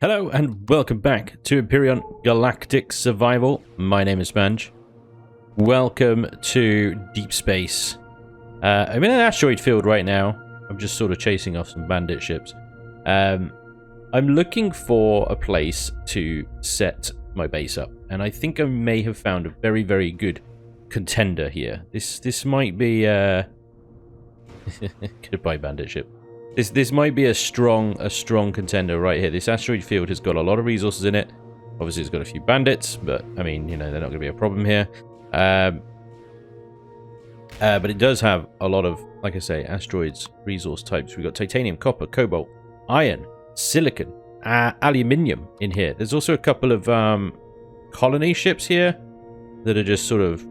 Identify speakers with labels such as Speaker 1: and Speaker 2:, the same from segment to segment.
Speaker 1: Hello and welcome back to Empyrion Galactic Survival. My name is Spanj. Welcome to deep space. I'm in an asteroid field right now. I'm just sort of chasing off some bandit ships. I'm looking for a place to set my base up, and I think I may have found a very, very good contender here. This might be goodbye bandit ship. This might be a strong contender right here. This asteroid field has got a lot of resources in it. Obviously, it's got a few bandits, but I mean, you know, they're not going to be a problem here. But it does have a lot of, like I say, asteroids resource types. We've got titanium, copper, cobalt, iron, silicon, aluminium in here. There's also a couple of colony ships here that are just sort of,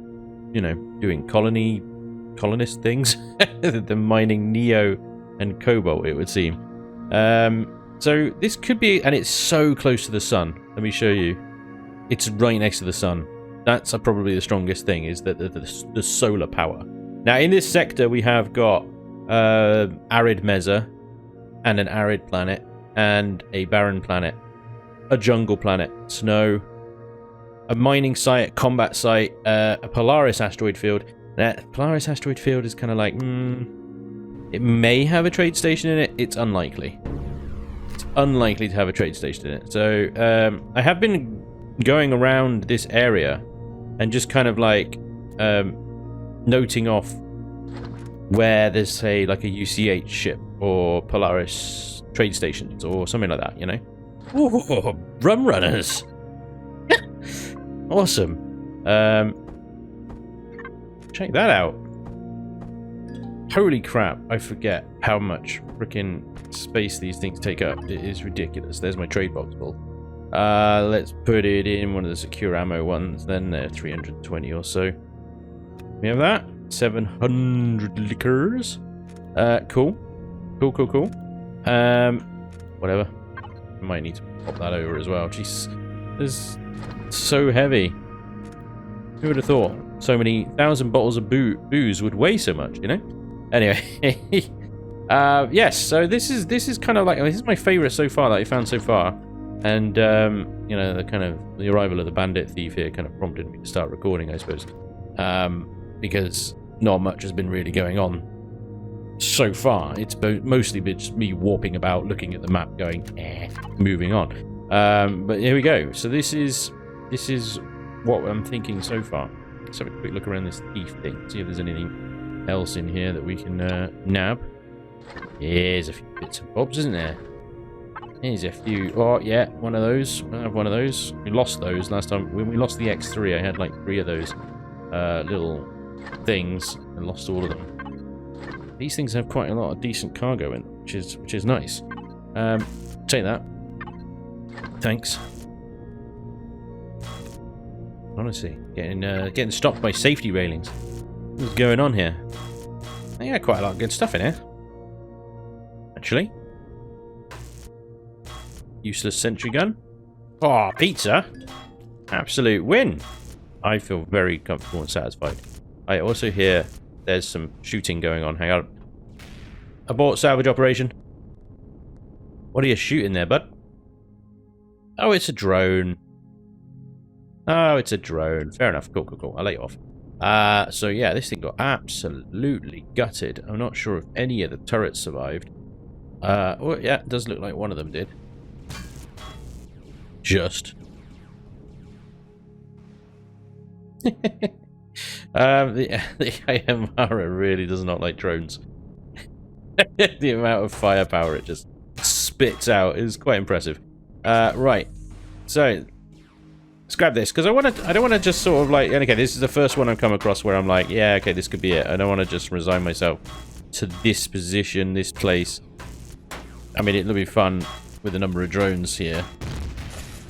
Speaker 1: you know, doing colonist things. They're mining neo and cobalt, it would seem. So this could be, and it's so close to the sun. Let me show you. It's right next to the sun. That's probably the strongest thing, is that the solar power. Now in this sector we have got arid mesa and an arid planet and a barren planet, a jungle planet, snow, a mining site, a combat site, a Polaris asteroid field. That Polaris asteroid field is kind of like, it may have a trade station in it. It's unlikely. It's unlikely to have a trade station in it. So I have been going around this area and just kind of like noting off where there's, say, like a UCH ship or Polaris trade stations or something like that, you know? Ooh, rum runners! Awesome. Check that out. Holy crap, I forget how much freaking space these things take up. It is ridiculous. There's my trade box full. Let's put it in one of the secure ammo ones. Then they're 320 or so. We have that. 700 liquors. Cool. Cool. Whatever. I might need to pop that over as well. Jeez. This is so heavy. Who would have thought so many 1,000 bottles of booze would weigh so much, you know? Anyway, yes, so this is kind of like, this is my favorite so far that I found so far. And, you know, the arrival of the bandit thief here kind of prompted me to start recording, I suppose. Because not much has been really going on so far. It's mostly been just me warping about, looking at the map, going, moving on. But here we go. So this is what I'm thinking so far. Let's have a quick look around this thief thing, see if there's anything else in here that we can nab. Here's a few bits and bobs, isn't there? Here's a few. Oh yeah, one of those. I have one of those. We lost those last time when we lost the X3. I had like 3 of those little things and lost all of them. These things have quite a lot of decent cargo in, which is nice. Take that. Thanks. Honestly, getting stopped by safety railings. What's going on here? Yeah, quite a lot of good stuff in here. Actually. Useless sentry gun. Oh, pizza! Absolute win! I feel very comfortable and satisfied. I also hear there's some shooting going on. Hang on. Abort salvage operation. What are you shooting there, bud? Oh, it's a drone. Oh, it's a drone. Fair enough. Cool. I'll let you off. So yeah, this thing got absolutely gutted. I'm not sure if any of the turrets survived. Well, yeah, it does look like one of them did. Just. The AMR really does not like drones. The amount of firepower it just spits out is quite impressive. Right. So let's grab this, because I don't want to just sort of like, okay, this is the first one I've come across where I'm like, yeah, okay, this could be it. I don't want to just resign myself to this position, this place. I mean, it'll be fun with the number of drones here.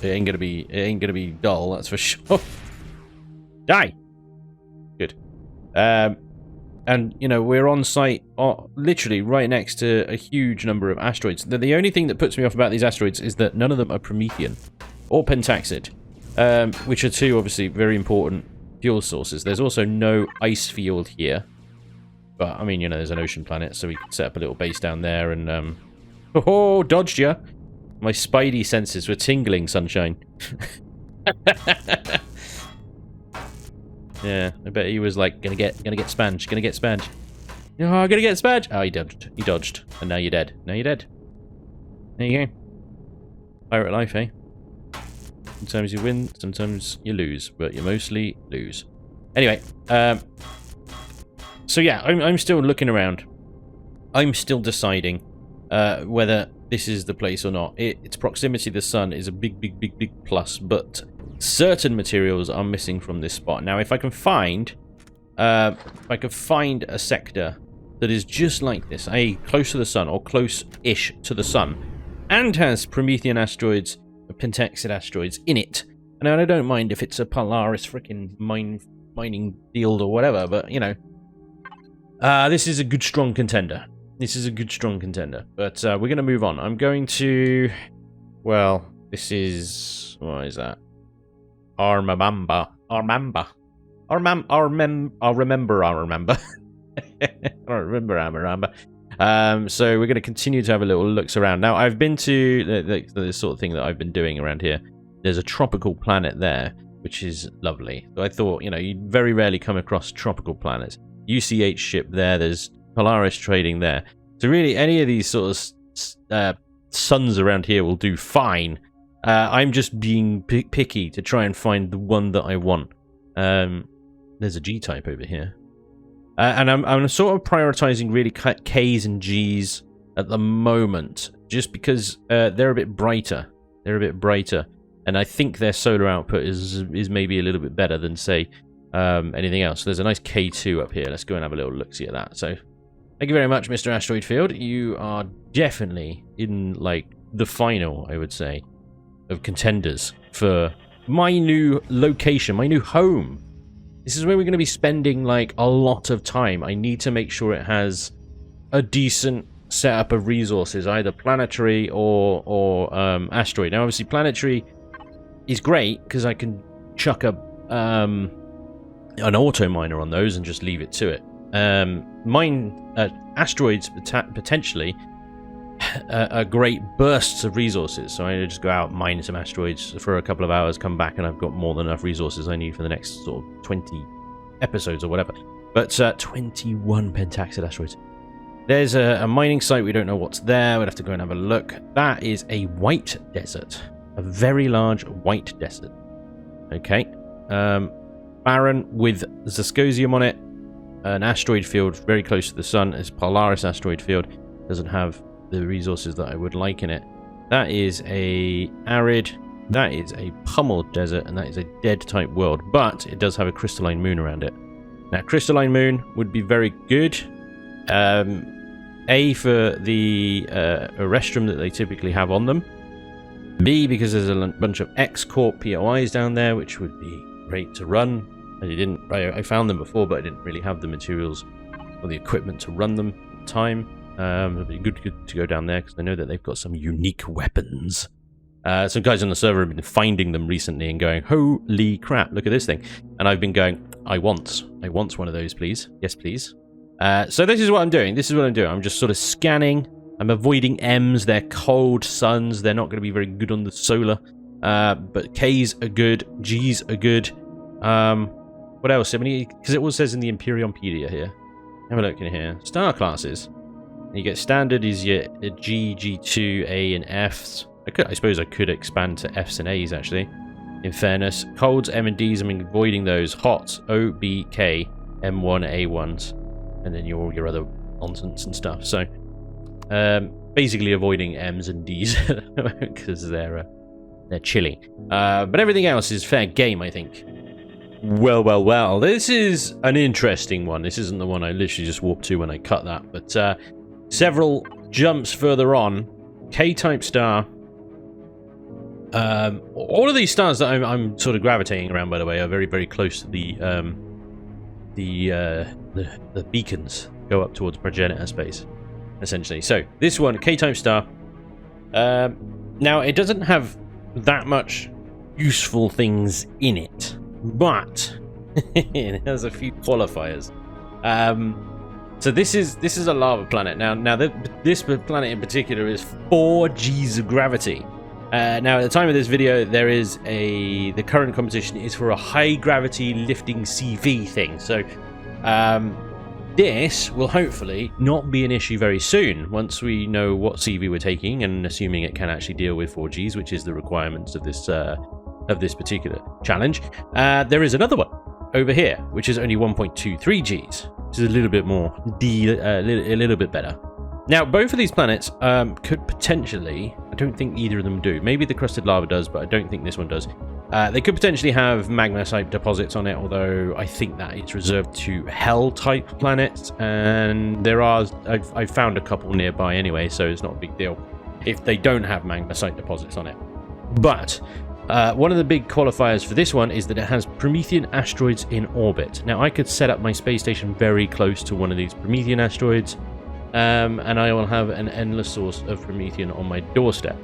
Speaker 1: It ain't gonna be dull, that's for sure. Die. Good. And you know, we're on site, literally right next to a huge number of asteroids. The only thing that puts me off about these asteroids is that none of them are Promethean or Pentaxid. Which are two, obviously, very important fuel sources. There's also no ice field here. But, I mean, you know, there's an ocean planet, so we can set up a little base down there and, oh, dodged ya! My spidey senses were tingling, sunshine. Yeah, I bet he was like, gonna get Spanj, gonna get Spanj. Oh, I'm gonna get Spanj. Oh, he dodged, and now you're dead. Now you're dead. There you go. Pirate life, eh? Sometimes you win, sometimes you lose, but you mostly lose. Anyway, so yeah, I'm still looking around. I'm still deciding whether this is the place or not. Its proximity to the sun is a big plus, but certain materials are missing from this spot. Now, if I can find a sector that is just like this, close to the sun or close-ish to the sun, and has Promethean asteroids, pentexid asteroids in it. And I don't mind if it's a Polaris freaking mining field or whatever, but you know, this is a good strong contender. This is a good strong contender. But we're going to move on. I'm going to, well, this is, what is that? Armamba. I don't remember. So we're going to continue to have a little looks around. Now, I've been to the sort of thing that I've been doing around here. There's a tropical planet there, which is lovely. So I thought, you know, you very rarely come across tropical planets. UCH ship there. There's Polaris trading there. So really, any of these sort of suns around here will do fine. I'm just being picky to try and find the one that I want. There's a G-type over here. And I'm sort of prioritizing really Ks and Gs at the moment, just because they're a bit brighter. They're a bit brighter, and I think their solar output is maybe a little bit better than, say, anything else. There's a nice K2 up here. Let's go and have a little look-see at that. So, thank you very much, Mr. Asteroid Field. You are definitely in, like, the final, I would say, of contenders for my new location, my new home. This is where we're going to be spending, like, a lot of time. I need to make sure it has a decent setup of resources, either planetary or asteroid. Now, obviously, planetary is great because I can chuck an auto miner on those and just leave it to it. Asteroids potentially are great bursts of resources, so I just go out, mine some asteroids for a couple of hours, come back, and I've got more than enough resources I need for the next sort of 20 episodes or whatever. But 21 pentaxid asteroids. There's a mining site. We don't know what's there. We'd have to go and have a look. That is a white desert, a very large white desert. Okay, barren with Zascosium on it, an asteroid field very close to the sun. It's Polaris asteroid field. Doesn't have the resources that I would like in it. That is a arid, that is a pummeled desert, and that is a dead type world, but it does have a crystalline moon around it. Now, crystalline moon would be very good. A, for the Erestrum that they typically have on them. B, because there's a bunch of X-Corp POIs down there, which would be great to run. I found them before, but I didn't really have the materials or the equipment to run them at the time. It'd be good to go down there because I know that they've got some unique weapons. Some guys on the server have been finding them recently and going, holy crap, look at this thing. And I've been going, I want one of those, please. Yes, please. So this is what I'm doing. I'm just sort of scanning. I'm avoiding M's. They're cold suns. They're not going to be very good on the solar. But K's are good. G's are good. What else? I mean, because it all says in the Empyrionpedia here. Have a look in here. Star classes. You get standard is your G, G2, A, and Fs. I suppose I could expand to Fs and As, actually. In fairness. Colds, M and Ds, I'm avoiding those. Hots, O, B, K, M1, A1s. And then your other nonsense and stuff. So, basically avoiding M's and D's. Because they're chilly. But everything else is fair game, I think. Well. This is an interesting one. This isn't the one I literally just walked to when I cut that. But, several jumps further on, K-type star. All of these stars that I'm sort of gravitating around, by the way, are very, very close to the beacons. Go up towards progenitor space, essentially. So this one, K-type star. Now it doesn't have that much useful things in it, but it has a few qualifiers. So this is a lava planet. Now this planet in particular is 4 Gs of gravity. Now, at the time of this video, there is the current competition is for a high gravity lifting CV thing. So, this will hopefully not be an issue very soon once we know what CV we're taking, and assuming it can actually deal with 4Gs, which is the requirements of this particular challenge. There is another one over here, which is only 1.23 Gs, which is a little bit more, a little bit better. Now, both of these planets could potentially, I don't think either of them do. Maybe the crusted lava does, but I don't think this one does. They could potentially have magma-type deposits on it, although I think that it's reserved to Hell-type planets. And there are, I've found a couple nearby anyway, so it's not a big deal if they don't have magma-type deposits on it. But one of the big qualifiers for this one is that it has Promethean asteroids in orbit. Now, I could set up my space station very close to one of these Promethean asteroids, and I will have an endless source of Promethean on my doorstep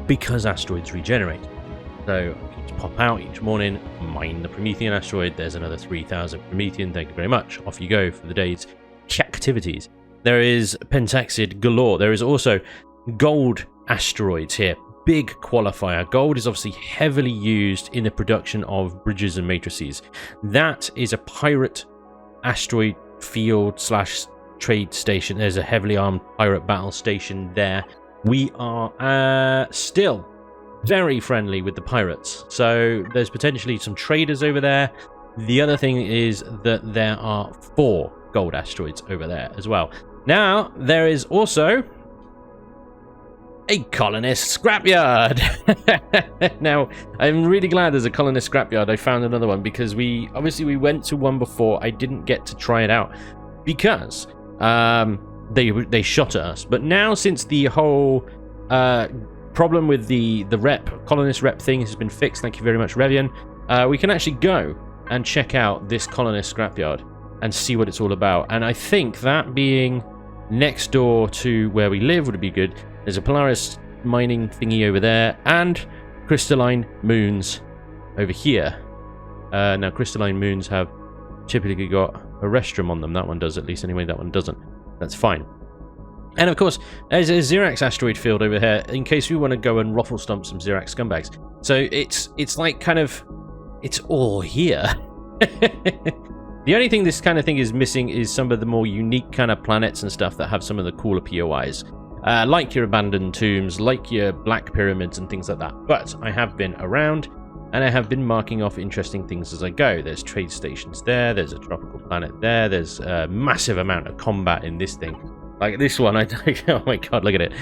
Speaker 1: because asteroids regenerate. So I can just pop out each morning, mine the Promethean asteroid. There's another 3,000 Promethean. Thank you very much. Off you go for the day's activities. There is pentaxid galore. There is also gold asteroids here. Big qualifier. Gold is obviously heavily used in the production of bridges and matrices. That is a pirate asteroid field / trade station. There's a heavily armed pirate battle station there. We are still very friendly with the pirates, so there's potentially some traders over there. The other thing is that there are 4 gold asteroids over there as well. Now, there is also a colonist scrapyard. Now, I'm really glad there's a colonist scrapyard. I found another one because we went to one before. I didn't get to try it out because they shot at us. But now, since the whole problem with the colonist rep thing has been fixed, thank you very much, Revian, we can actually go and check out this colonist scrapyard and see what it's all about. And I think that being next door to where we live would be good. There's a Polaris mining thingy over there, and crystalline moons over here. Now, crystalline moons have typically got a restroom on them. That one does, at least anyway. That one doesn't. That's fine. And of course, there's a Xerax asteroid field over here in case we want to go and ruffle stomp some Xerax scumbags. So it's like kind of, it's all here. The only thing this kind of thing is missing is some of the more unique kind of planets and stuff that have some of the cooler POIs. Like your abandoned tombs, like your black pyramids and things like that. But I have been around, and I have been marking off interesting things as I go. There's trade stations there, there's a tropical planet there, there's a massive amount of combat in this thing. Like this one, oh my god, look at it.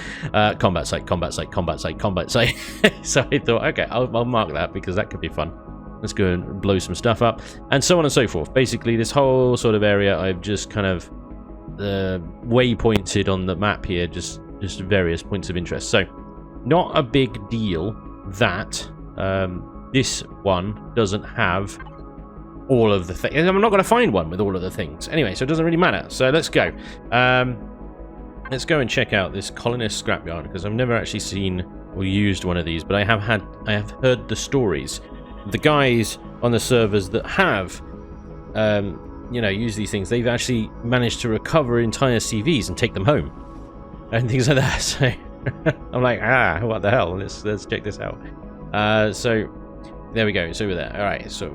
Speaker 1: Combat site, combat site, combat site, combat site. So I thought, okay, I'll mark that because that could be fun. Let's go and blow some stuff up, and so on and so forth. Basically, this whole sort of area I've just kind of waypointed on the map here, just various points of interest. So, not a big deal that this one doesn't have all of the things. I'm not going to find one with all of the things. Anyway, so it doesn't really matter. So let's go. Let's go and check out this colonist scrapyard, because I've never actually seen or used one of these, but I have heard the stories. The guys on the servers that have use these things, they've actually managed to recover entire CVs and take them home and things like that. So I'm like, what the hell? Let's check this out. So there we go. It's over there. All right. So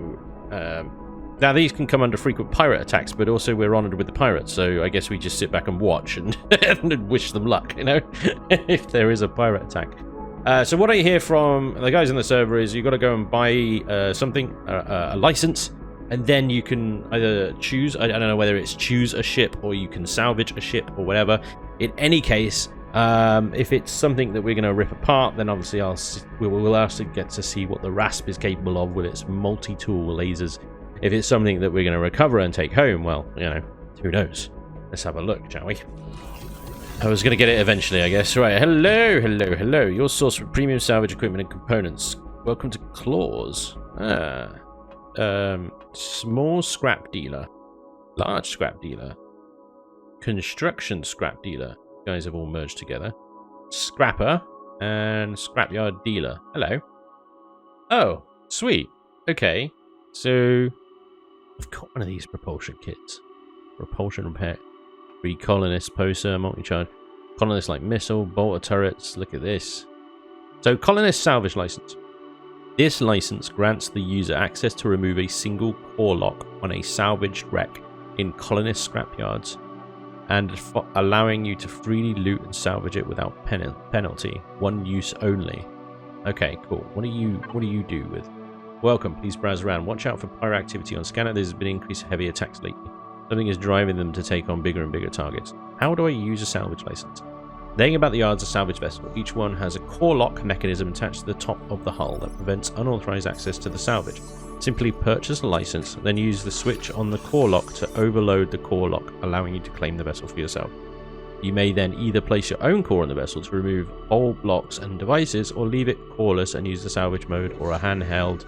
Speaker 1: now these can come under frequent pirate attacks, but also we're honored with the pirates. So I guess we just sit back and watch and, and wish them luck, if there is a pirate attack. So what I hear from the guys on the server is you got to go and buy something, a license, and then you can either choose, I don't know whether it's choose a ship or you can salvage a ship or whatever. In any case, if it's something that we're going to rip apart, then obviously we'll actually get to see what the RASP is capable of with its multi-tool lasers. If it's something that we're going to recover and take home, well, who knows? Let's have a look, shall we? I was going to get it eventually, I guess. Right, hello. Your source for premium salvage equipment and components. Welcome to Claws. Small scrap dealer. Large scrap dealer. Construction scrap dealer. You guys have all merged together. Scrapper and scrapyard dealer. Hello. Oh, sweet. Okay, so I've got one of these propulsion kits. Propulsion repair. 3 colonist poster, multi-charge. Colonist like missile, bolter turrets. Look at this. So, Colonist Salvage License. This license grants the user access to remove a single core lock on a salvaged wreck in colonist scrapyards, and allowing you to freely loot and salvage it without penalty. One use only. Okay, cool. What do you do with? Welcome. Please browse around. Watch out for pyro activity on scanner. There's been increased heavy attacks lately. Something is driving them to take on bigger and bigger targets. How do I use a salvage license? Laying about the yards a salvage vessel. Each one has a core lock mechanism attached to the top of the hull that prevents unauthorized access to the salvage. Simply purchase a license, then use the switch on the core lock to overload the core lock, allowing you to claim the vessel for yourself. You may then either place your own core on the vessel to remove all blocks and devices, or leave it coreless and use the salvage mode or a handheld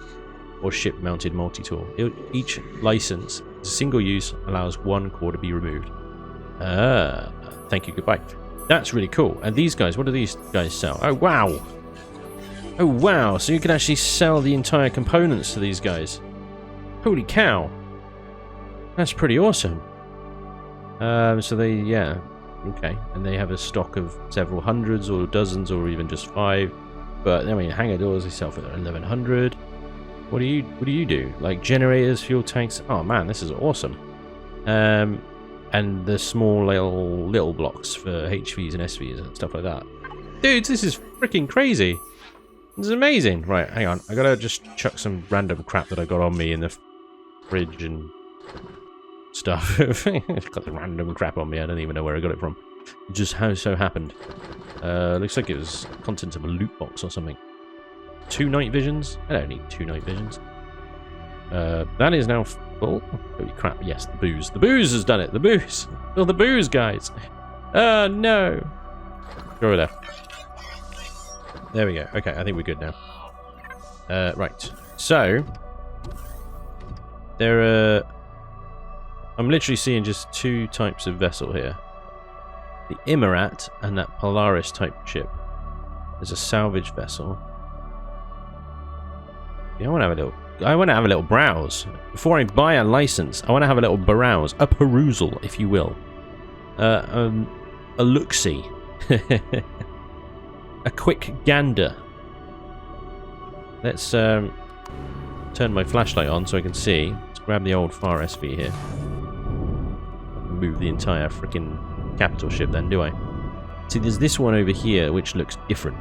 Speaker 1: or ship-mounted multi-tool. Each license is a single use, allows one core to be removed. Thank you, goodbye. That's really cool. And these guys, what do these guys sell? Oh, wow. Oh, wow. So you can actually sell the entire components to these guys. Holy cow. That's pretty awesome. So they, yeah. Okay. And they have a stock of several hundreds or dozens or even just 5. But, I mean, hangar doors, they sell for 1100. What do you do? Like generators, fuel tanks? Oh, man, this is awesome. And the small little blocks for HVs and SVs and stuff like that. Dudes, this is freaking crazy. This is amazing. Right, hang on. I gotta just chuck some random crap that I got on me in the fridge and stuff. I've got the random crap on me. I don't even know where I got it from. It just so happened. Looks like it was contents of a loot box or something. 2 night visions? I don't need 2 night visions. That is now full. Holy crap, yes, the booze. The booze has done it. The booze. Oh, the booze, guys. No. Go over there. There we go. Okay, I think we're good now. Right. So, there are... I'm literally seeing just 2 types of vessel here. The Immerat and that Polaris type ship. There's a salvage vessel. Yeah, I want to have a little browse. Before I buy a license, I want to have a little browse. A perusal, if you will. A look-see. A quick gander. Let's turn my flashlight on so I can see. Let's grab the old Far SV here. Move the entire freaking capital ship then, do I? See, there's this one over here which looks different.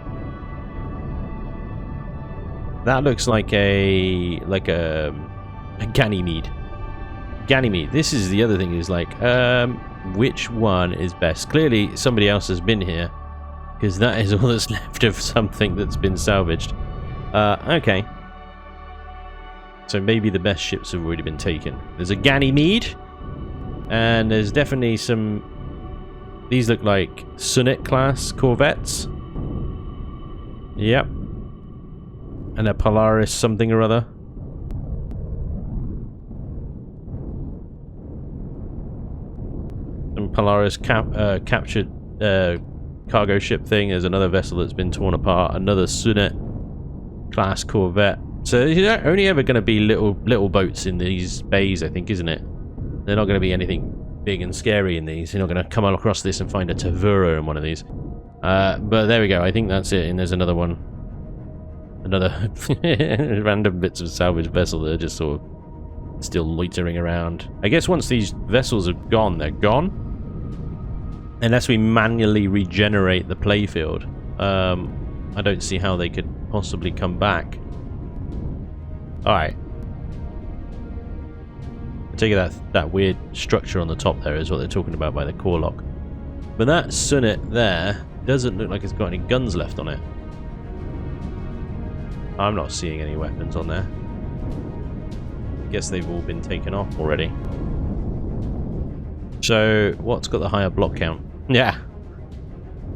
Speaker 1: That looks like a Ganymede. Ganymede. This is the other thing, is like, which one is best? Clearly, somebody else has been here, because that is all that's left of something that's been salvaged. Okay. So maybe the best ships have already been taken. There's a Ganymede, and there's definitely some... These look like Sunit class corvettes. Yep. And a Polaris something or other. And Polaris captured cargo ship thing. There's another vessel that's been torn apart. Another Sunit class corvette. So there's only ever going to be little boats in these bays, I think, isn't it? They're not going to be anything big and scary in these. You're not going to come across this and find a Tavura in one of these. But there we go. I think that's it. And there's another one. Another random bits of salvage vessel that are just sort of still loitering around. I guess once these vessels are gone, they're gone. Unless we manually regenerate the playfield. I don't see how they could possibly come back. Alright. I take it that weird structure on the top there is what they're talking about by the core lock. But that Sunit there doesn't look like it's got any guns left on it. I'm not seeing any weapons on there. I guess they've all been taken off already. So, what's got the higher block count? Yeah.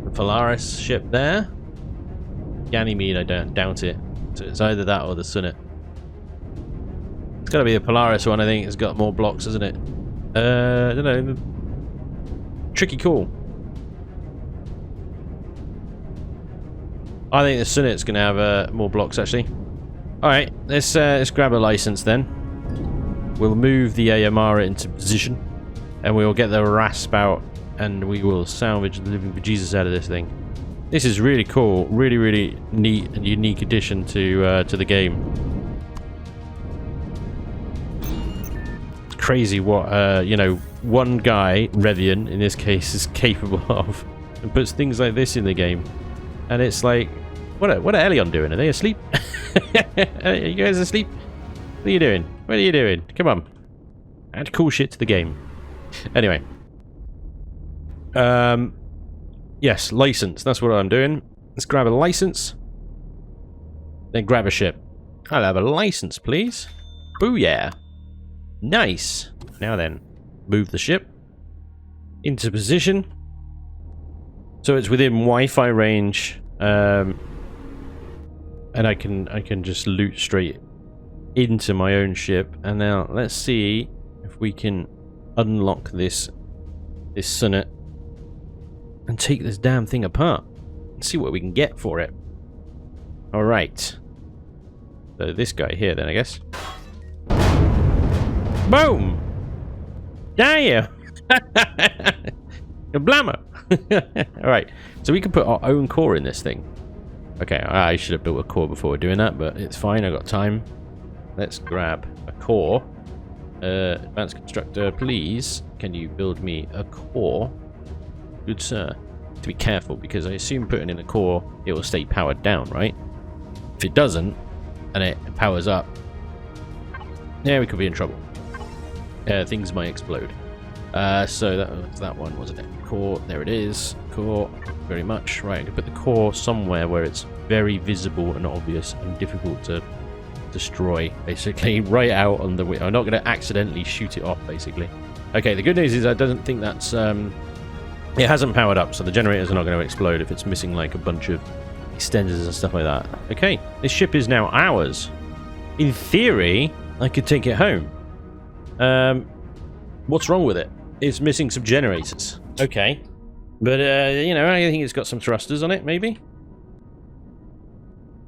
Speaker 1: The Polaris ship there. Ganymede, I don't doubt it. So it's either that or the Sunit. It's got to be the Polaris one, I think. It's got more blocks, isn't it? I don't know. Tricky call. I think the Sunit's going to have more blocks, actually. Alright, let's grab a license then. We'll move the AMR into position. And we'll get the rasp out. And we will salvage the living bejesus out of this thing. This is really cool. Really, really neat and unique addition to the game. It's crazy what, you know, one guy, Revian, in this case, is capable of. And puts things like this in the game. And it's like, what are Elion doing? Are they asleep? Are you guys asleep? What are you doing? What are you doing? Come on. Add cool shit to the game. Anyway. Yes, license. That's what I'm doing. Let's grab a license. Then grab a ship. I'll have a license, please. Booyah. Nice. Now then, move the ship into position. So it's within Wi-Fi range. And I can just loot straight into my own ship. And now let's see if we can unlock this Sunnet and take this damn thing apart and see what we can get for it. Alright. So this guy here then, I guess. Boom! Damn! Blammo! Alright, so we can put our own core in this thing. Okay, I should have built a core before doing that, but it's fine, I got time. Let's grab a core. Advanced constructor, please. Can you build me a core? Good sir. To be careful, because I assume putting in a core, it will stay powered down, right? If it doesn't, and it powers up, yeah, we could be in trouble. Things might explode. So that was that one, wasn't it? Core, there it is. Core, very much. Right, I can put the core somewhere where it's very visible and obvious and difficult to destroy, basically. Right out on the way. I'm not going to accidentally shoot it off, basically. Okay, the good news is I don't think that's... it hasn't powered up, so the generators are not going to explode if it's missing like a bunch of extenders and stuff like that. Okay, this ship is now ours. In theory, I could take it home. What's wrong with it? It's missing some generators. Okay. But, you know, I think it's got some thrusters on it, maybe?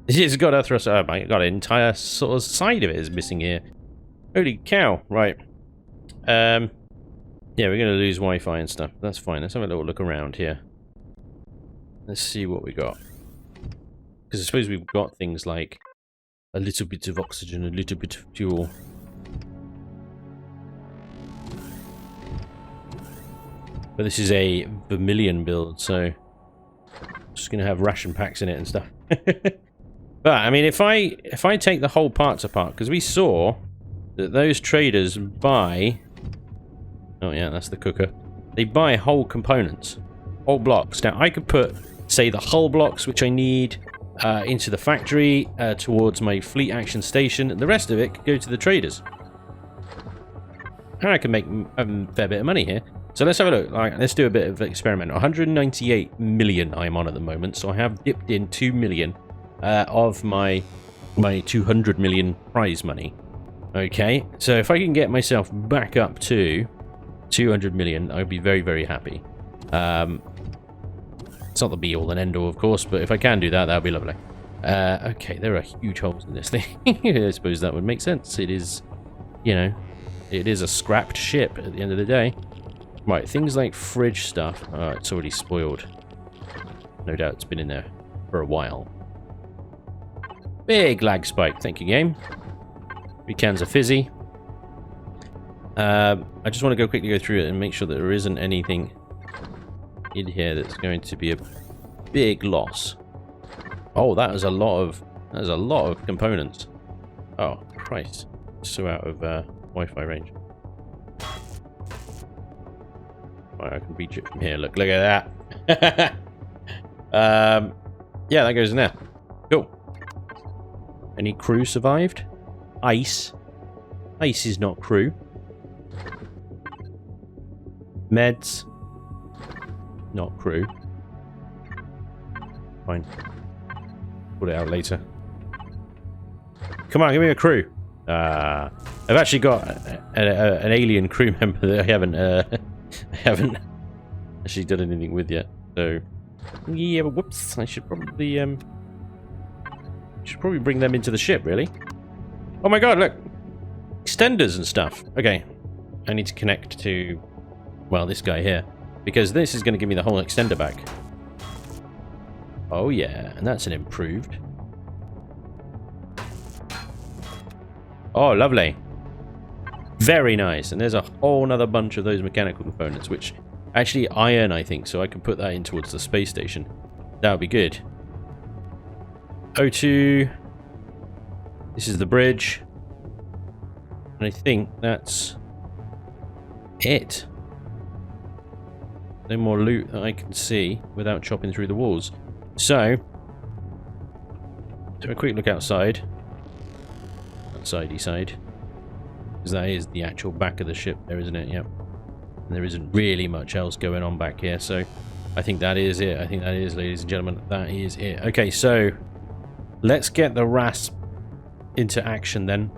Speaker 1: It's got a thruster. Oh my god, an entire sort of side of it is missing here. Holy cow. Right. Yeah, we're going to lose Wi-Fi and stuff. That's fine. Let's have a little look around here. Let's see what we got. Because I suppose we've got things like a little bit of oxygen, a little bit of fuel. But this is a Vermilion build, so I'm just going to have ration packs in it and stuff. But, I mean, if I take the whole parts apart, because we saw that those traders buy... Oh, yeah, that's the cooker. They buy whole components, whole blocks. Now, I could put, say, the hull blocks, which I need, into the factory, towards my fleet action station, and the rest of it could go to the traders. And I can make a fair bit of money here. So let's have a look. Let's do a bit of experiment. 198 million I'm on at the moment, so I have dipped in 2 million of my 200 million prize money. Okay, so if I can get myself back up to 200 million, I'd be very, very happy. It's not the be all and end all, of course, but if I can do that, that would be lovely. Okay, there are huge holes in this thing. I suppose that would make sense. It is, you know, it is a scrapped ship at the end of the day. Right, things like fridge stuff. Oh, it's already spoiled. No doubt it's been in there for a while. Big lag spike. Thank you, game. 3 cans of fizzy. I just want to quickly go through it and make sure that there isn't anything in here that's going to be a big loss. Oh, that is a lot of components. Oh, Christ. So out of Wi-Fi range. I can reach it from here. Look at that. Yeah, that goes in there. Cool. Any crew survived? Ice. Ice is not crew. Meds. Not crew. Fine. Put it out later. Come on, give me a crew. I've actually got an alien crew member that I haven't actually done anything with yet. So yeah, but whoops, I should probably bring them into the ship, really. Oh my god, look! Extenders and stuff. Okay. I need to connect to, well, this guy here. Because this is going to give me the whole extender back. Oh yeah, and that's an improved. Oh, lovely. Very nice. And there's a whole nother bunch of those mechanical components, which actually iron, I think, so I can put that in towards the space station. That would be good. O2. This is the bridge. And I think that's it. No more loot that I can see without chopping through the walls. So, do a quick look outside. Outsidey side. Because that is the actual back of the ship there, isn't it? Yep. And there isn't really much else going on back here, so I think that is it. I think that is, ladies and gentlemen, that is it. Okay, so let's get the rasp into action then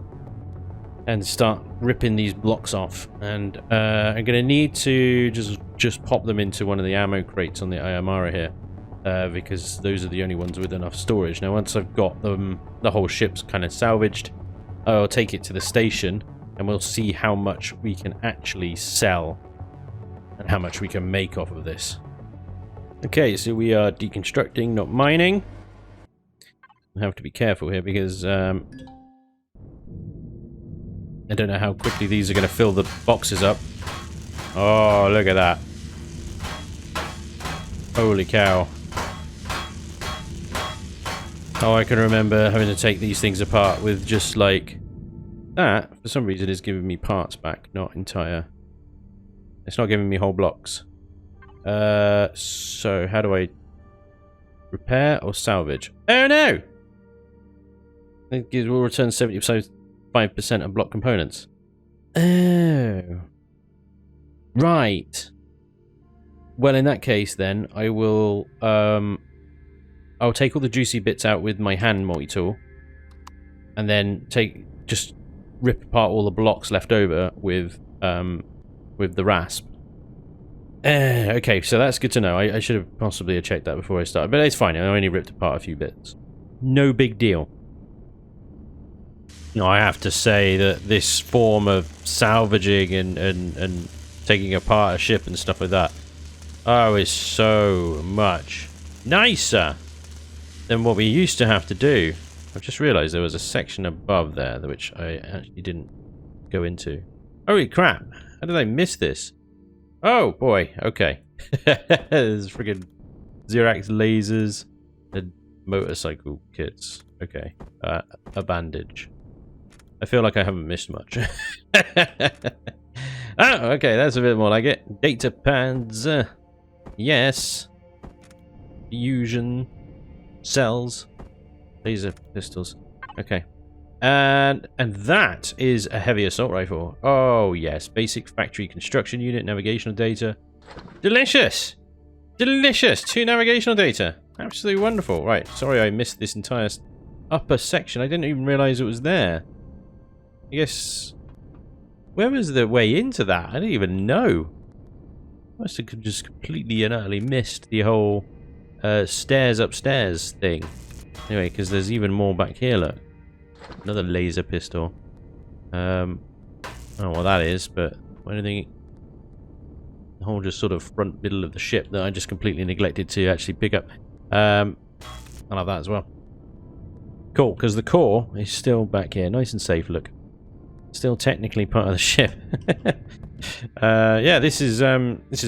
Speaker 1: and start ripping these blocks off. And I'm going to need to just pop them into one of the ammo crates on the Ayamara here, because those are the only ones with enough storage. Now, once I've got them, the whole ship's kind of salvaged, I'll take it to the station and we'll see how much we can actually sell and how much we can make off of this. Okay, so we are deconstructing, not mining. I have to be careful here because I don't know how quickly these are going to fill the boxes up. Oh, look at that. Holy cow. Oh, I can remember having to take these things apart with just like that. For some reason, is giving me parts back, not entire. It's not giving me whole blocks. So how do I repair or salvage? Oh no! It will return 75% of block components. Oh. Right. Well, in that case, then I will. I'll take all the juicy bits out with my hand multi-tool, and then just rip apart all the blocks left over with the rasp. Okay, so that's good to know. I should have possibly checked that before I started, but it's fine. I only ripped apart a few bits. No big deal. No, I have to say that this form of salvaging and taking apart a ship and stuff like that, oh, is so much nicer than what we used to have to do. I've just realised there was a section above there which I actually didn't go into. Holy crap! How did I miss this? Oh boy, okay. There's friggin' Xerax lasers and motorcycle kits. Okay. A bandage. I feel like I haven't missed much. Oh, okay, that's a bit more like it. Data pads. Yes. Fusion cells. Laser pistols. Okay. And that is a heavy assault rifle. Oh, yes. Basic factory construction unit, navigational data. Delicious! Delicious! 2 navigational data. Absolutely wonderful. Right, sorry I missed this entire upper section. I didn't even realize it was there. I guess... Where was the way into that? I didn't even know. I must have just completely and utterly missed the whole stairs upstairs thing. Anyway, because there's even more back here, look. Another laser pistol. I don't know what that is, but anything... The whole just sort of front middle of the ship that I just completely neglected to actually pick up. I love that as well. Cool, because the core is still back here. Nice and safe, look. Still technically part of the ship. Yeah, this is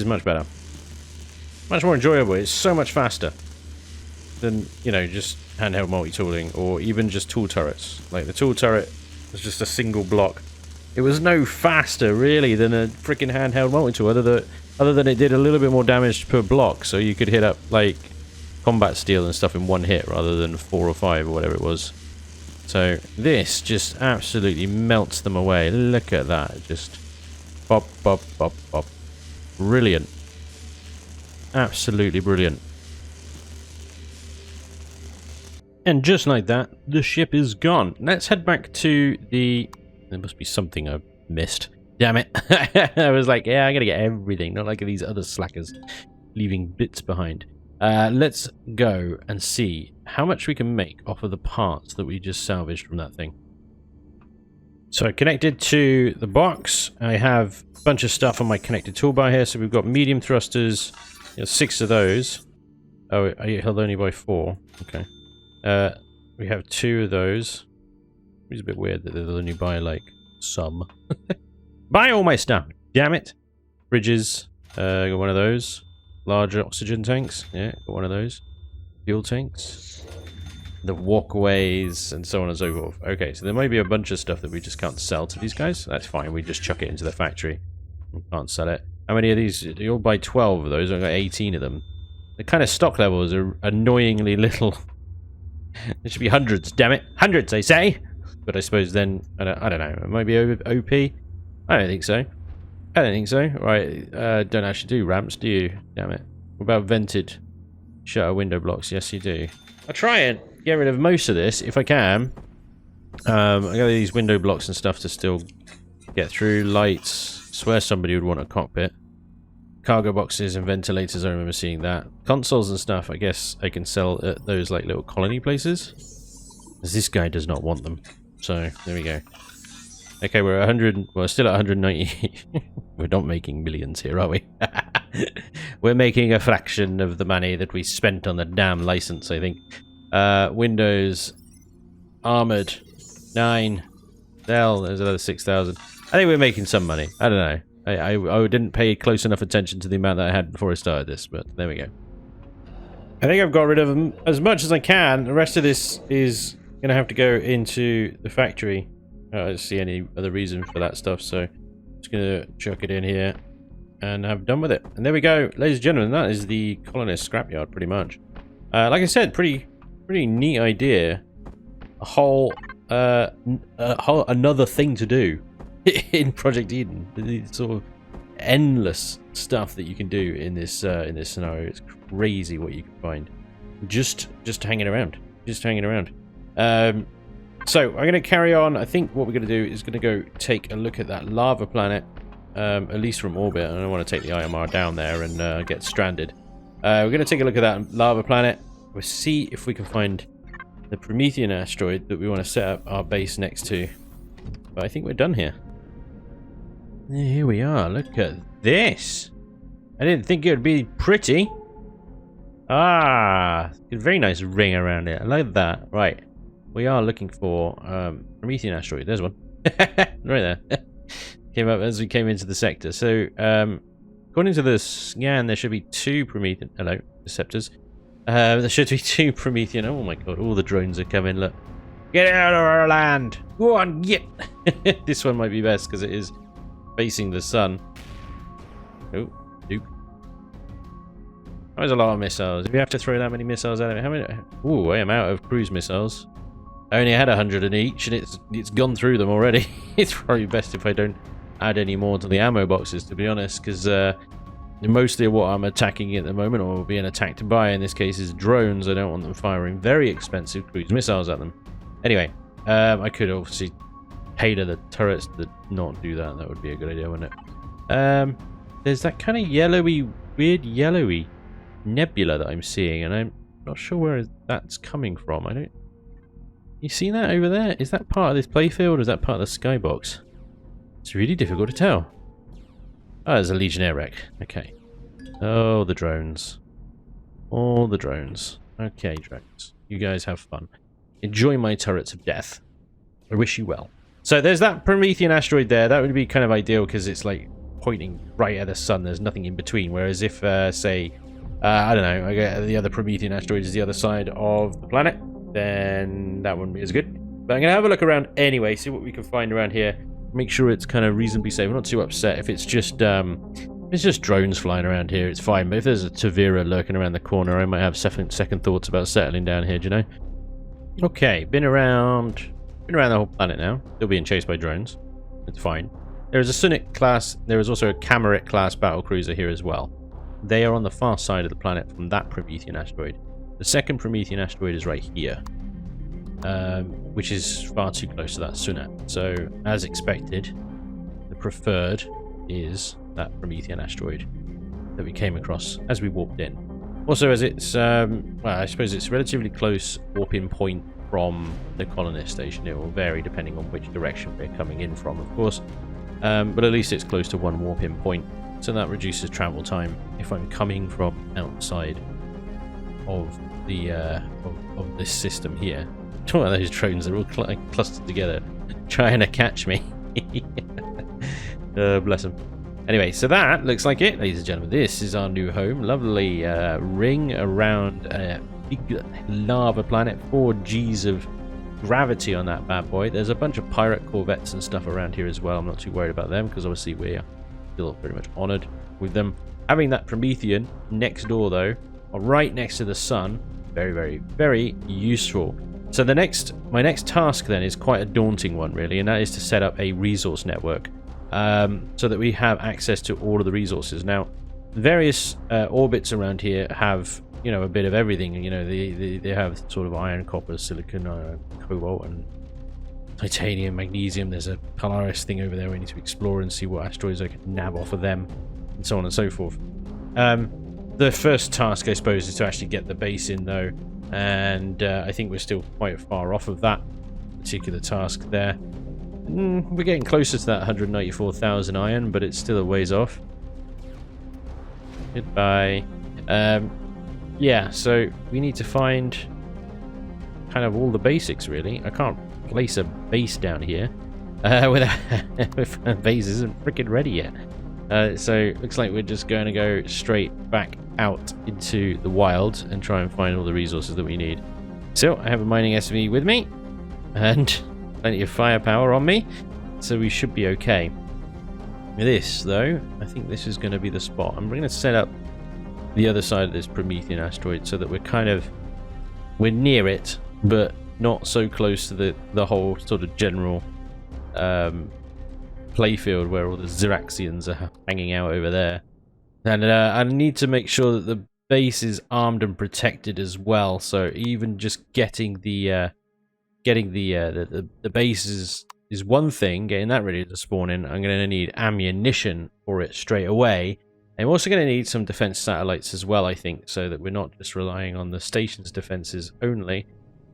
Speaker 1: much better. Much more enjoyable. It's so much faster than, you know, just handheld multi-tooling or even just tool turrets. Like the tool turret was just a single block. It was no faster really than a freaking handheld multi-tool, other than it did a little bit more damage per block, so you could hit up like combat steel and stuff in one hit rather than 4 or 5 or whatever it was. So this just absolutely melts them away. Look at that. Just bop, bop, bop, bop. Brilliant. Absolutely brilliant. And just like that, the ship is gone. Let's head back to the... There must be something I missed. Damn it. I was like, yeah, I gotta get everything. Not like these other slackers leaving bits behind. Let's go and see how much we can make off of the parts that we just salvaged from that thing. So connected to the box, I have a bunch of stuff on my connected toolbar here. So we've got medium thrusters, 6 of those. Oh, I held only by 4. Okay. We have 2 of those. It's a bit weird that they'll only buy, like, some. Buy all my stuff! Damn it! Bridges. Got one of those. Larger oxygen tanks. Yeah, got one of those. Fuel tanks. The walkways, and so on and so forth. Okay, so there might be a bunch of stuff that we just can't sell to these guys. That's fine. We just chuck it into the factory. We can't sell it. How many of these? You'll buy 12 of those. I've got 18 of them. The kind of stock levels are annoyingly little. There should be hundreds, damn it. Hundreds, I say! But I suppose then, I don't know, it might be OP? I don't think so. I don't think so. Right, don't actually do ramps, do you? Damn it. What about vented shutter window blocks? Yes, you do. I'll try and get rid of most of this, if I can. I got these window blocks and stuff to still get through. Lights. Swear somebody would want a cockpit. Cargo boxes and ventilators, I remember seeing that. Consoles and stuff, I guess I can sell at those like little colony places. This guy does not want them. So, there we go. Okay, we're 100, we're still at 190. We're not making millions here, are we? We're making a fraction of the money that we spent on the damn license, I think. Windows, armored, 9. Hell, there's another 6,000. I think we're making some money. I don't know. I didn't pay close enough attention to the amount that I had before I started this, but there we go. I think I've got rid of them as much as I can. The rest of this is going to have to go into the factory. I don't see any other reason for that stuff, so I'm just going to chuck it in here and have done with it. And there we go, ladies and gentlemen. That is the colonist scrapyard, pretty much. Like I said, pretty neat idea. A whole another thing to do in Project Eden. It's sort of endless stuff that you can do in this scenario. It's crazy what you can find. Just hanging around. Just hanging around. So I'm going to carry on. I think what we're going to do is going to go take a look at that lava planet, at least from orbit. I don't want to take the IMR down there and get stranded. We're going to take a look at that lava planet. We'll see if we can find the Promethean asteroid that we want to set up our base next to. But I think we're done here. Here we are. Look at this. I didn't think it would be pretty. Ah, a very nice ring around it. I like that. Right. We are looking for Promethean asteroid. There's one. Right there. Came up as we came into the sector. So, according to the scan, there should be 2 Promethean... Hello, Deceptors. There should be 2 Promethean... Oh my god, all the drones are coming. Look. Get out of our land. Go on, get. This one might be best because it is facing the sun. Oh, Duke. That was a lot of missiles. If you have to throw that many missiles at it, how many? Ooh, I am out of cruise missiles. I only had 100 in each, and it's gone through them already. It's probably best if I don't add any more to the ammo boxes, to be honest, because mostly what I'm attacking at the moment, or being attacked by in this case, is drones. I don't want them firing very expensive cruise missiles at them. Anyway, I could obviously tailor the turrets to not do that. That would be a good idea, wouldn't it? There's that kind of yellowy, weird yellowy nebula that I'm seeing, and I'm not sure where that's coming from. I don't... You see that over there? Is that part of this playfield, or is that part of the skybox? It's really difficult to tell. Oh, there's a Legionnaire wreck. Okay. Oh, the drones. All the drones. Okay, drones. You guys have fun. Enjoy my turrets of death. I wish you well. So there's that Promethean asteroid there. That would be kind of ideal because it's like pointing right at the sun. There's nothing in between. Whereas if, say, I don't know, I get the other Promethean asteroid is the other side of the planet, then that wouldn't be as good. But I'm going to have a look around anyway, see what we can find around here. Make sure it's kind of reasonably safe. I'm not too upset if it's just drones flying around here. It's fine. But if there's a Tavira lurking around the corner, I might have second thoughts about settling down here, do you know? Okay, been around the whole planet now. Still being chased by drones. It's fine. There is a Sunic class. There is also a Camaret class battlecruiser here as well. They are on the far side of the planet from that Promethean asteroid. The second Promethean asteroid is right here, which is far too close to that Sunat. So, as expected, the preferred is that Promethean asteroid that we came across as we warped in. Also, as it's, well, I suppose it's relatively close warp-in point from the colonist station. It will vary depending on which direction we're coming in from, of course. But at least it's close to one warp-in point, so that reduces travel time if I'm coming from outside of the of this system here. One of those drones are all clustered together, trying to catch me. Bless them. Anyway, so that looks like it, ladies and gentlemen. This is our new home. Lovely ring around a big lava planet. 4 Gs of gravity on that bad boy. There's a bunch of pirate corvettes and stuff around here as well. I'm not too worried about them because obviously we're still very much honored with them. Having that Promethean next door, though, right next to the sun, very, very, very useful. So my next task then is quite a daunting one, really, and that is to set up a resource network so that we have access to all of the resources. Now, various orbits around here have, you know, a bit of everything. You know, they have sort of iron, copper, silicon, cobalt, and titanium, magnesium. There's a Polaris thing over there we need to explore and see what asteroids I can nab off of them, and so on and so forth. The first task, I suppose, is to actually get the base in, though. And I think we're still quite far off of that particular task there. We're getting closer to that 194,000 iron, but it's still a ways off. Goodbye. Yeah, so we need to find kind of all the basics, really. I can't place a base down here without if a base isn't freaking ready yet. So looks like we're just going to go straight back out into the wild and try and find all the resources that we need. So I have a mining SV with me and plenty of firepower on me, so we should be okay. This, though, I think this is going to be the spot. I'm going to set up the other side of this Promethean asteroid so that we're near it, but not so close to the whole sort of general playfield where all the Ziraxians are hanging out over there. And I need to make sure that the base is armed and protected as well. So even just getting the base is one thing. Getting that ready to spawn in, I'm going to need ammunition for it straight away. I'm also going to need some defense satellites as well, I think, so that we're not just relying on the station's defenses only.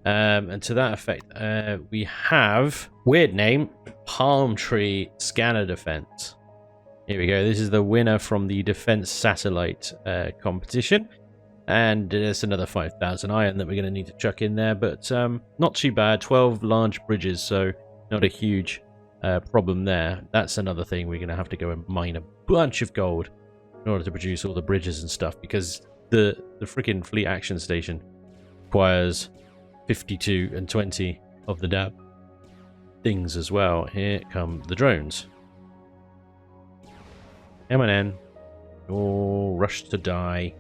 Speaker 1: And to that effect, we have, weird name, Palm Tree Scanner Defense. Here we go. This is the winner from the defense satellite competition. And there's another 5,000 iron that we're going to need to chuck in there. But not too bad. 12 large bridges, so not a huge problem there. That's another thing. We're going to have to go and mine a bunch of gold in order to produce all the bridges and stuff. Because the freaking Fleet Action Station requires 52 and 20 of the dab things as well. Here come the drones. Come on in. Oh, rush to die.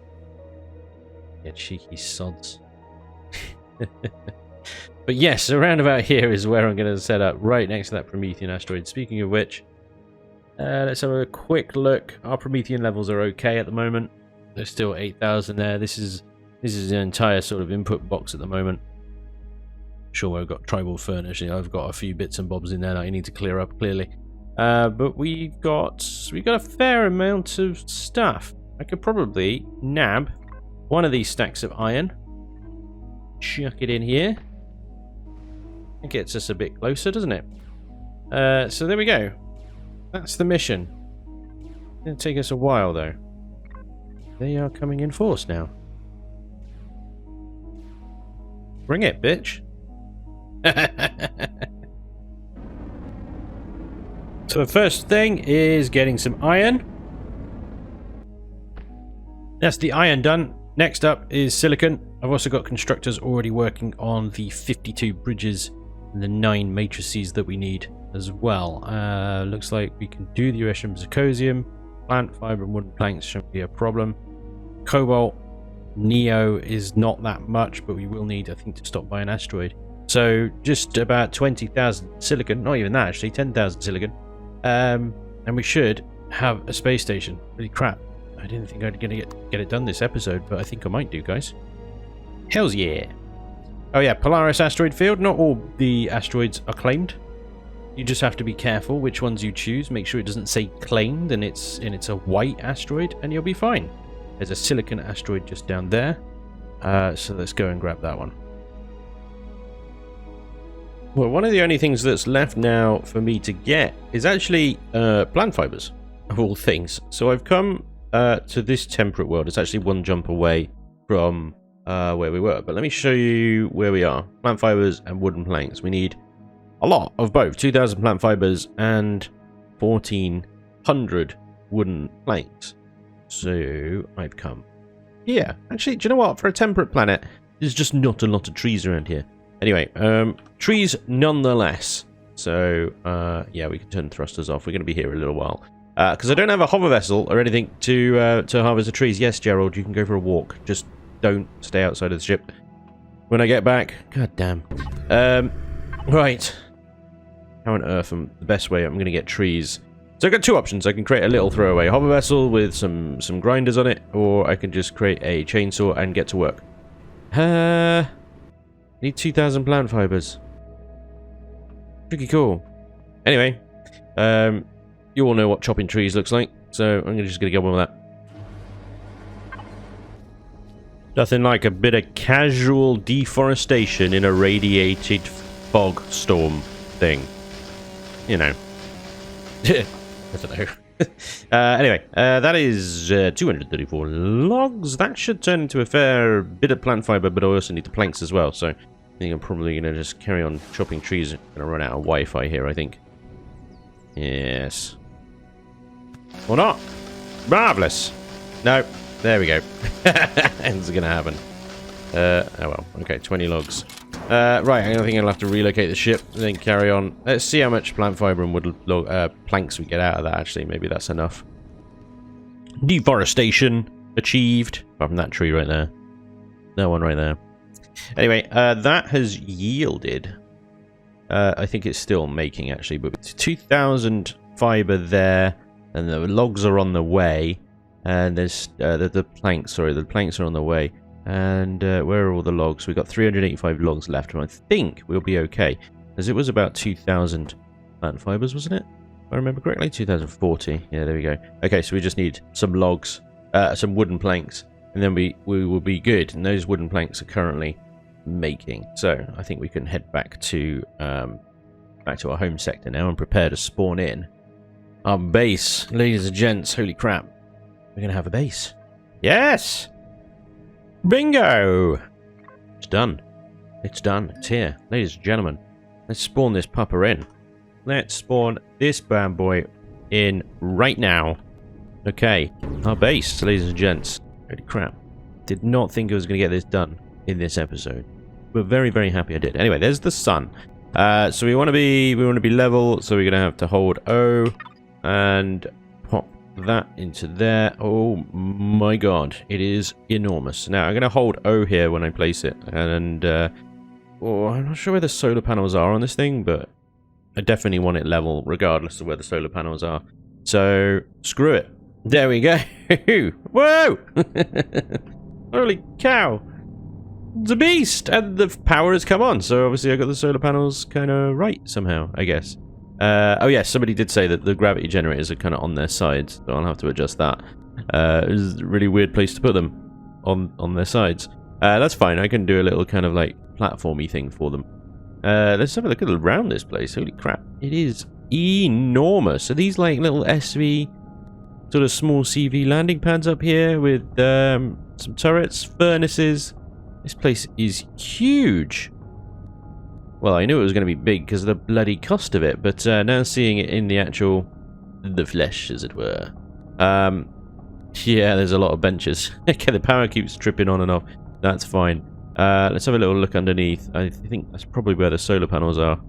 Speaker 1: Yeah, cheeky sods. But yes, around about here is where I'm going to set up, right next to that Promethean asteroid. Speaking of which, let's have a quick look. Our Promethean levels are okay at the moment. There's still 8,000 there. This is an entire sort of input box at the moment. Sure, I've got tribal furnishing. I've got a few bits and bobs in there that I need to clear up clearly. But we've got a fair amount of stuff. I could probably nab one of these stacks of iron, chuck it in here. It gets us a bit closer, doesn't it? So there we go. That's the mission. It's going to take us a while, though. They are coming in force now. Bring it, bitch. So the first thing is getting some iron. That's the iron done. Next up is silicon. I've also got constructors already working on the 52 bridges and the 9 matrices that we need as well. Looks like we can do the uranium zirconium. Plant fiber and wooden planks shouldn't be a problem. Cobalt, Neo is not that much, but we will need, I think, to stop by an asteroid. So just about 20,000 silicon, not even that actually, 10,000 silicon. And we should have a space station. Really crap. I didn't think I'd get it done this episode, but I think I might do, guys. Hells yeah. Oh yeah, Polaris asteroid field. Not all the asteroids are claimed. You just have to be careful which ones you choose. Make sure it doesn't say claimed and it's a white asteroid, and you'll be fine. There's a silicon asteroid just down there. So let's go and grab that one. Well, one of the only things that's left now for me to get is actually plant fibers, of all things. So I've come to this temperate world. It's actually one jump away from where we were. But let me show you where we are. Plant fibers and wooden planks. We need a lot of both. 2,000 plant fibers and 1,400 wooden planks. So I've come here. Actually, do you know what? For a temperate planet, there's just not a lot of trees around here. Anyway, trees nonetheless. So, yeah, we can turn thrusters off. We're going to be here a little while. Because I don't have a hover vessel or anything to harvest the trees. Yes, Gerald, you can go for a walk. Just don't stay outside of the ship. When I get back... God damn. Right. How on earth am the best way I'm going to get trees? So I've got two options. I can create a little throwaway hover vessel with some grinders on it, or I can just create a chainsaw and get to work. Need 2,000 plant fibers. Pretty cool. Anyway, you all know what chopping trees looks like, so I'm just going to get on with that. Nothing like a bit of casual deforestation in a radiated fog storm thing. You know. I don't know. Anyway, that is 234 logs. That should turn into a fair bit of plant fiber, but I also need the planks as well. So I think I'm probably going to just carry on chopping trees. I'm going to run out of Wi-Fi here, I think. Yes. Or not. Marvellous. No. There we go. It's going to happen. Oh well. Okay, 20 logs. Right, I think I'll have to relocate the ship and then carry on. Let's see how much plant fiber and wood planks we get out of that, actually. Maybe that's enough. Deforestation achieved. Apart from that tree right there. That one right there. Anyway, that has yielded... I think it's still making, actually, but 2,000 fiber there, and the logs are on the way, and there's the planks, sorry, the planks are on the way. And where are all the logs? We've got 385 logs left, and I think we'll be okay. As it was about 2,000 plant fibers, wasn't it? If I remember correctly, 2,040. Yeah, there we go. Okay, so we just need some logs, some wooden planks, and then we will be good. And those wooden planks are currently making. So I think we can head back to our home sector now and prepare to spawn in our base. Ladies and gents, holy crap. We're going to have a base. Yes! Bingo! It's done. It's done. It's here. Ladies and gentlemen, let's spawn this pupper in. Let's spawn this bad boy in right now. Okay. Our base, ladies and gents. Holy crap. Did not think I was going to get this done in this episode. But very, very happy I did. Anyway, there's the sun. So we want to be level, so we're going to have to hold O and pop that into there. Oh my god, it is enormous. Now I'm going to hold O here when I place it, and I'm not sure where the solar panels are on this thing, but I definitely want it level regardless of where the solar panels are. So screw it. There we go. Whoa! Holy cow! It's a beast, and the power has come on. So obviously I got the solar panels kind of right somehow, I guess. Oh yeah, somebody did say that the gravity generators are kind of on their sides, so I'll have to adjust that. It's a really weird place to put them on their sides. That's fine. I can do a little kind of like platformy thing for them. Let's have a look around this place. Holy crap, it is enormous. Are these like little SV, sort of small CV landing pads up here with some turrets, furnaces? This place is huge. Well, I knew it was going to be big because of the bloody cost of it, but now seeing it in the flesh, as it were. Yeah, there's a lot of benches. Okay, the power keeps tripping on and off. That's fine. Let's have a little look underneath. I think that's probably where the solar panels are.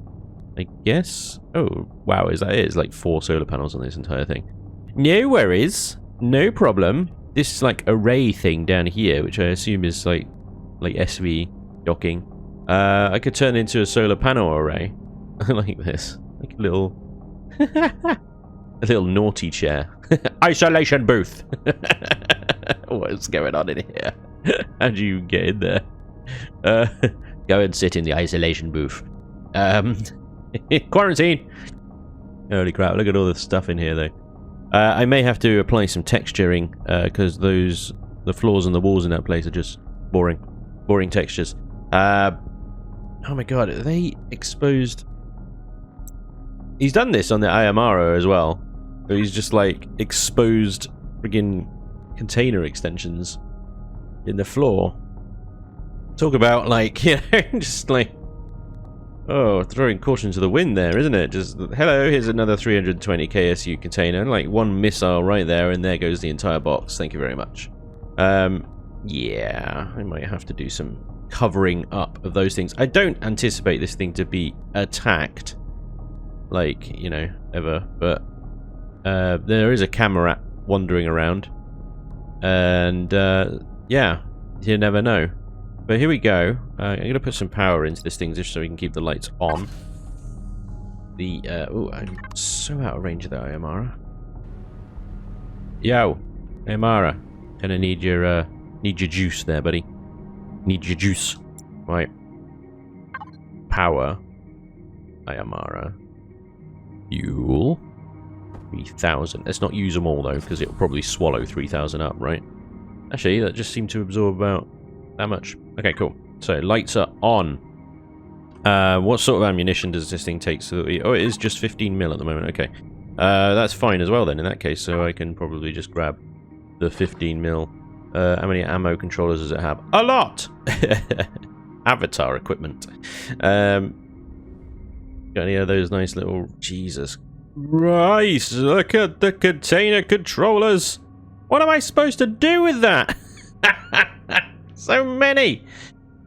Speaker 1: I guess. Oh, wow, is that it? It's like 4 solar panels on this entire thing. No worries. No problem. This like array thing down here, which I assume is like SV docking. I could turn into a solar panel array. Like this. Like a little... a little naughty chair. Isolation booth! What's going on in here? How do you get in there? Go and sit in the isolation booth. Quarantine! Holy crap, look at all the stuff in here though. I may have to apply some texturing, because the floors and the walls in that place are just boring. Boring textures. Oh my god, are they exposed? He's done this on the IMRO as well. But he's just like exposed friggin' container extensions in the floor. Talk about, like, you know, just like, oh, throwing caution to the wind there, isn't it? Just, hello, here's another 320 KSU container. Like, one missile right there, and there goes the entire box. Thank you very much. Yeah, I might have to do some covering up of those things. I don't anticipate this thing to be attacked, like, you know, ever, but there is a camera wandering around, and yeah, you never know. But here we go. I'm going to put some power into this thing just so we can keep the lights on. The oh, I'm so out of range there, Amara. Yo, Amara, gonna need your juice there, buddy. Need your juice. Right. Power. Amara. Fuel. 3,000. Let's not use them all though, because it'll probably swallow 3,000 up, right? Actually, that just seemed to absorb about that much. Okay, cool. So lights are on. What sort of ammunition does this thing take? So oh, it is just 15 mil at the moment. Okay, that's fine as well then in that case. So I can probably just grab the 15 mil. How many ammo controllers does it have? A lot. Avatar equipment. Got any of those nice little Jesus Christ? Look at the container controllers. What am I supposed to do with that? So many.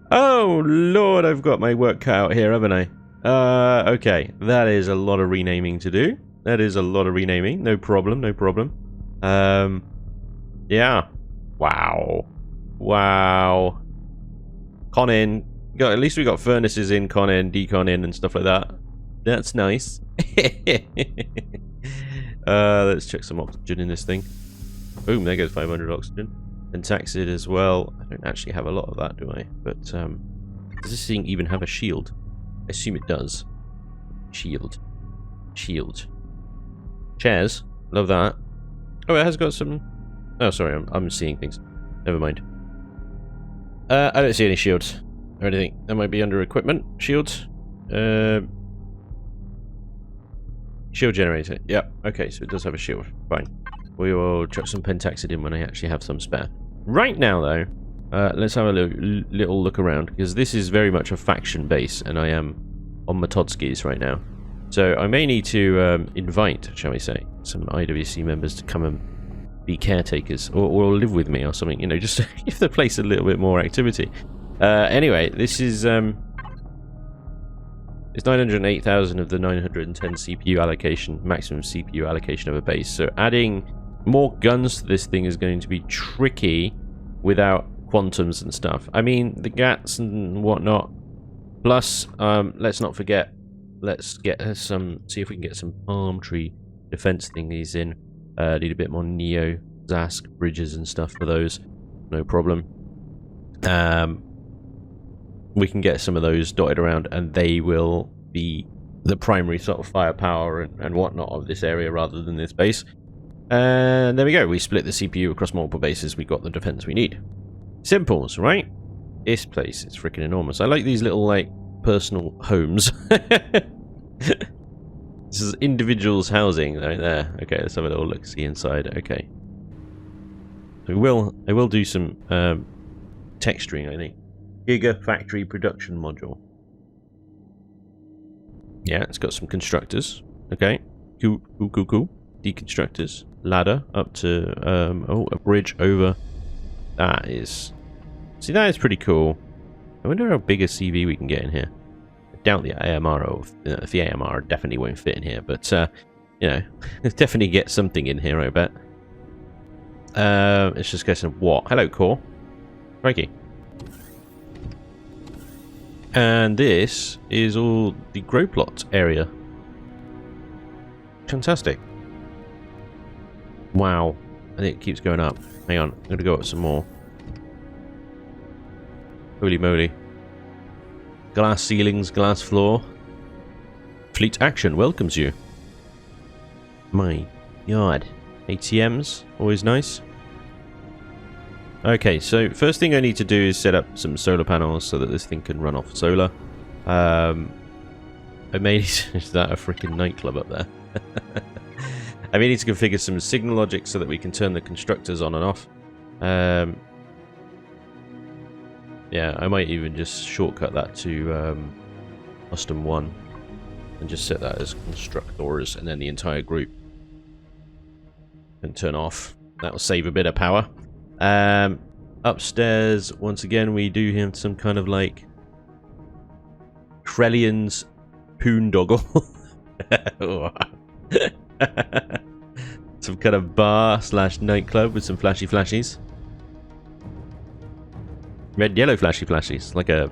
Speaker 1: Oh Lord, I've got my work cut out here, haven't I? Okay, that is a lot of renaming to do. That is a lot of renaming. No problem, no problem. Yeah. Wow. Wow. Con in. At least we got furnaces in, con in, decon in, and stuff like that. That's nice. Let's check some oxygen in this thing. Boom, there goes 500 oxygen. And taxid as well. I don't actually have a lot of that, do I? But, does this thing even have a shield? I assume it does. Shield. Shield. Chairs. Love that. Oh, it has got some... Oh, sorry, I'm seeing things. Never mind. I don't see any shields or anything. That might be under equipment. Shields. Shield generator. Yep. Okay, so it does have a shield. Fine. We will chuck some pentaxid in when I actually have some spare. Right now, though, let's have a little look around, because this is very much a faction base, and I am on my Todskis right now. So I may need to invite, shall we say, some IWC members to come and be caretakers, or live with me or something, you know, just to give the place a little bit more activity. Anyway, this is it's 908,000 of the 910 CPU allocation, maximum CPU allocation of a base. So adding more guns to this thing is going to be tricky without quantums and stuff. I mean, the GATs and whatnot. Plus, let's not forget, let's get some, see if we can get some palm tree defense thingies in. Need a bit more Neo Zask bridges and stuff for those. No problem. We can get some of those dotted around, and they will be the primary sort of firepower and whatnot of this area rather than this base. And there we go. We split the CPU across multiple bases. We got the defense we need. Simples, right? This place is freaking enormous. I like these little, like, personal homes. This is individuals' housing right there. Okay, let's have a little look-see inside. Okay. I will do some texturing, I think. Gigafactory production module. Yeah, it's got some constructors. Okay. Cool. Deconstructors. Ladder up to oh, a bridge over. That is... See, that is pretty cool. I wonder how big a CV we can get in here. I doubt the AMR, if the AMR definitely won't fit in here, but you know, definitely get something in here, I bet. Let's just get some what? Hello, core. Crikey. And this is all the grow plot area. Fantastic. Wow. And it keeps going up. Hang on, I'm going to go up some more. Holy moly. Glass ceilings, glass floor. Fleet Action welcomes you. My God. ATMs, always nice. Okay, so first thing I need to do is set up some solar panels so that this thing can run off solar. I may need to... Is that a freaking nightclub up there? I may need to configure some signal logic so that we can turn the constructors on and off. Yeah, I might even just shortcut that to custom 1 and just set that as constructors, and then the entire group can turn off. That will save a bit of power. Upstairs, once again, we do have some kind of like Krellion's Poondoggle. Some kind of bar / nightclub with some flashy flashies. Red, yellow flashy flashies, like a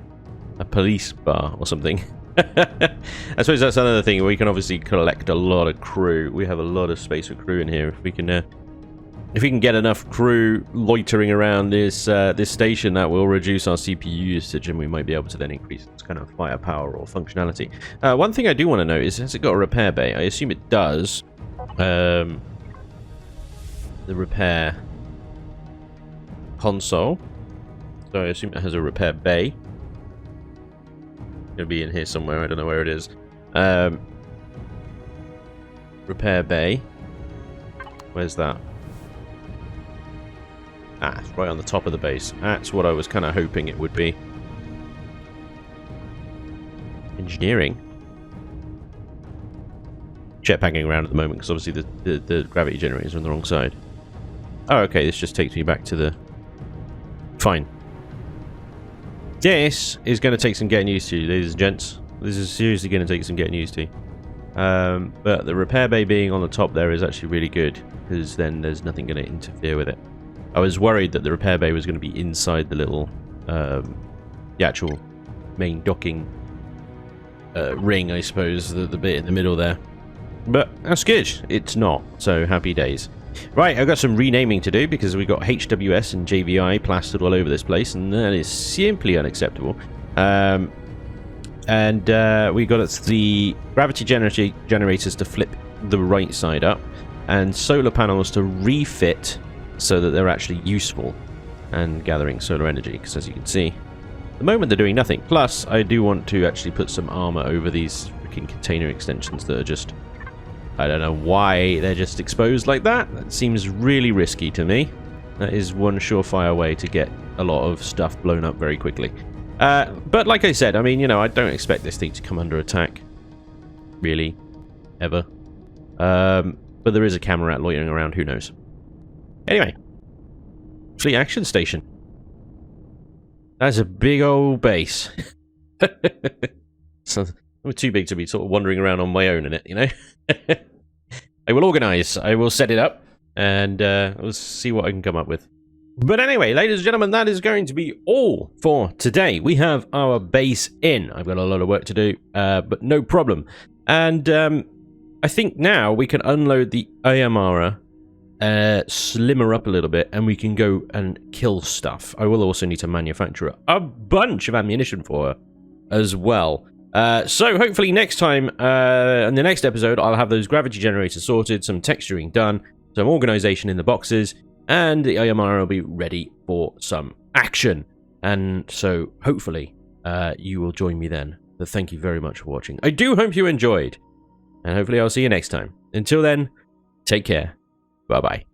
Speaker 1: police bar or something. I suppose that's another thing. We can obviously collect a lot of crew. We have a lot of space for crew in here. If we can get enough crew loitering around this this station, that will reduce our CPU usage, and we might be able to then increase its kind of firepower or functionality. One thing I do want to know is, has it got a repair bay? I assume it does. The repair console. So I assume it has a repair bay. It's gonna be in here somewhere. I don't know where it is. Repair bay. Where's that? Ah, it's right on the top of the base. That's what I was kind of hoping it would be. Engineering. Jetpacking around at the moment because obviously the gravity generators are on the wrong side. Oh, okay. This just takes me back to the... Fine. This is going to take some getting used to, ladies and gents. This is seriously going to take some getting used to. But the repair bay being on the top there is actually really good, because then there's nothing going to interfere with it. I was worried that the repair bay was going to be inside the little, the actual main docking ring, I suppose, the bit in the middle there. But that's good. It's not, so happy days. Right, I've got some renaming to do because we've got HWS and JVI plastered all over this place, and that is simply unacceptable. We got the gravity generators to flip the right side up, and solar panels to refit so that they're actually useful and gathering solar energy, because as you can see, at the moment they're doing nothing. Plus, I do want to actually put some armor over these freaking container extensions that are just... I don't know why they're just exposed like that. That seems really risky to me. That is one surefire way to get a lot of stuff blown up very quickly. But like I said, I mean, you know, I don't expect this thing to come under attack. Really. Ever. But there is a camera loitering around, who knows. Anyway. Fleet Action Station. That's a big old base. So, I'm too big to be sort of wandering around on my own in it, you know? I will organize. I will set it up, and we'll see what I can come up with. But anyway, ladies and gentlemen, that is going to be all for today. We have our base in. I've got a lot of work to do, but no problem. And I think now we can unload the AMR, slimmer up a little bit, and we can go and kill stuff. I will also need to manufacture a bunch of ammunition for her as well. So hopefully next time, in the next episode, I'll have those gravity generators sorted, some texturing done, some organization in the boxes, and the AMR will be ready for some action. And so hopefully you will join me then. But thank you very much for watching. I do hope you enjoyed, and hopefully I'll see you next time. Until then, take care. Bye-bye.